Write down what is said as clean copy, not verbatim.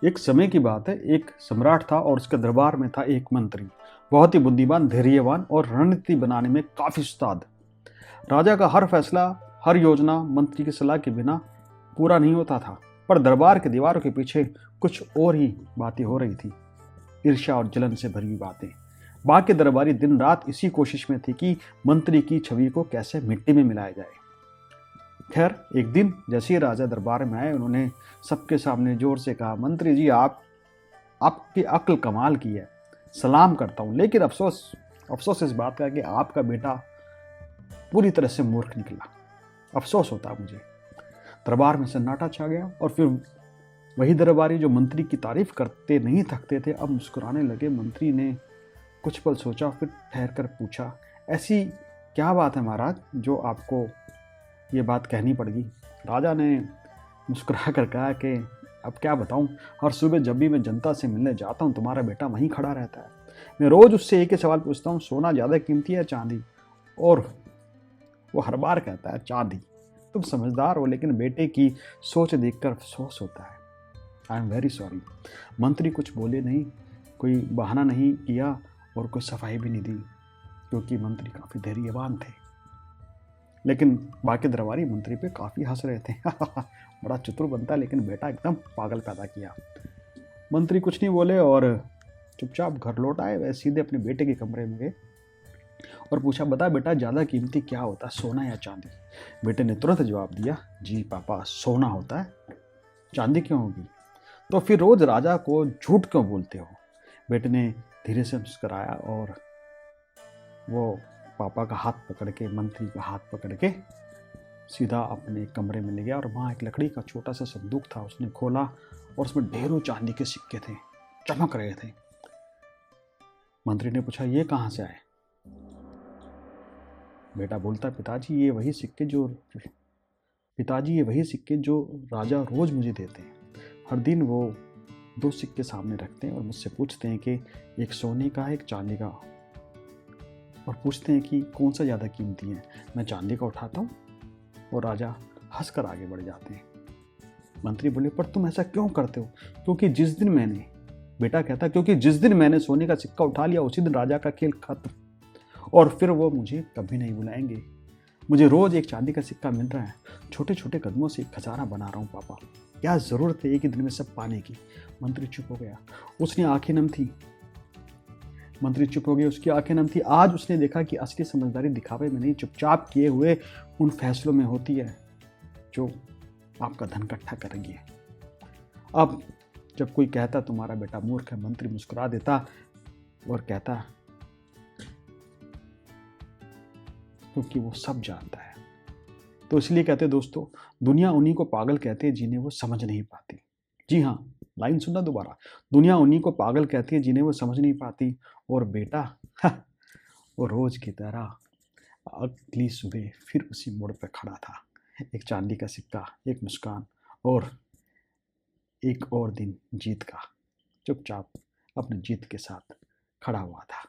एक समय की बात है, एक सम्राट था और उसके दरबार में था एक मंत्री, बहुत ही बुद्धिमान, धैर्यवान और रणनीति बनाने में काफी उस्ताद। राजा का हर फैसला, हर योजना मंत्री की सलाह के बिना पूरा नहीं होता था। पर दरबार की दीवारों के पीछे कुछ और ही बातें हो रही थी, ईर्ष्या और जलन से भरी हुई बातें। बाकी दरबारी दिन रात इसी कोशिश में थे कि मंत्री की छवि को कैसे मिट्टी में मिलाया जाए। खैर, एक दिन जैसे ही राजा दरबार में आए, उन्होंने सबके सामने जोर से कहा, मंत्री जी, आपकी अक्ल कमाल की है, सलाम करता हूं, लेकिन अफसोस अफसोस इस बात का कि आपका बेटा पूरी तरह से मूर्ख निकला। अफसोस होता है मुझे। दरबार में सन्नाटा छा गया और फिर वही दरबारी जो मंत्री की तारीफ करते नहीं थकते थे, अब मुस्कुराने लगे। मंत्री ने कुछ पल सोचा, फिर ठहर कर पूछा, ऐसी क्या बात है महाराज जो आपको ये बात कहनी पड़गी? राजा ने मुस्कुरा कर कहा कि अब क्या बताऊं, हर सुबह जब भी मैं जनता से मिलने जाता हूं, तुम्हारा बेटा वहीं खड़ा रहता है। मैं रोज उससे एक ही सवाल पूछता हूं, सोना ज्यादा कीमती है चांदी? और वो हर बार कहता है चांदी। तुम समझदार हो, लेकिन बेटे की सोच देखकर अफसोस होता है। I am very sorry. मंत्री कुछ बोले नहीं, कोई बहाना नहीं किया और कोई सफाई भी नहीं दी, क्योंकि मंत्री काफी धैर्यवान थे। लेकिन बाकी दरबारी मंत्री पे काफी हंस रहे थे। बड़ा चतुर बनता है, लेकिन बेटा एकदम पागल पैदा किया। मंत्री कुछ नहीं बोले और चुपचाप घर लौट आए। वह सीधे अपने बेटे के कमरे में गए और पूछा, बता बेटा, ज्यादा कीमती क्या होता है, सोना या चांदी? बेटे ने तुरंत जवाब दिया, जी पापा, सोना होता है, चांदी क्यों होगी? तो फिर रोज राजा को झूठ क्यों बोलते हो? बेटे ने धीरे से मुस्कुराया और वो पापा का हाथ पकड़ के, मंत्री का हाथ पकड़ के सीधा अपने कमरे में ले गया और वहाँ एक लकड़ी का छोटा सा संदूक था। उसने खोला और उसमें ढेरों चांदी के सिक्के थे, चमक रहे थे। मंत्री ने पूछा, ये कहाँ से आए? बेटा बोलता, पिताजी ये वही सिक्के जो राजा रोज मुझे देते हैं। हर दिन वो 2 सिक्के सामने रखते हैं और मुझसे पूछते हैं कि एक सोने का है, एक चांदी का, और पूछते हैं कि कौन सा ज़्यादा कीमती है। मैं चांदी का उठाता हूँ और राजा हंसकर आगे बढ़ जाते हैं। मंत्री बोले, पर तुम ऐसा क्यों करते हो? बेटा कहता, क्योंकि जिस दिन मैंने सोने का सिक्का उठा लिया, उसी दिन राजा का खेल खत्म, और फिर वो मुझे कभी नहीं बुलाएंगे। मुझे रोज एक चांदी का सिक्का मिल रहा है। छोटे छोटे कदमों से एक खजाना बना रहा हूँ पापा, क्या जरूरत है एक ही दिन में सब पाने की? मंत्री चुप हो गया। उसकी आंखें नम थी। आज उसने देखा कि असली समझदारी दिखावे में नहीं, चुपचाप किए हुए उन फैसलों में होती है जो आपका धन इकट्ठा करेंगे। अब जब कोई कहता तुम्हारा बेटा मूर्ख है, मंत्री मुस्कुरा देता और कहता, क्योंकि वो सब जानता है। तो इसलिए कहते दोस्तों, दुनिया उन्हीं को पागल कहते हैं जिन्हें वो समझ नहीं पाती। जी हाँ, लाइन सुनना दोबारा, दुनिया उन्हीं को पागल कहती है जिन्हें वो समझ नहीं पाती। और बेटा, वो रोज की तरह अगली सुबह फिर उसी मोड़ पर खड़ा था। एक चांदी का सिक्का, एक मुस्कान और एक और दिन जीत का, चुपचाप अपनी जीत के साथ खड़ा हुआ था।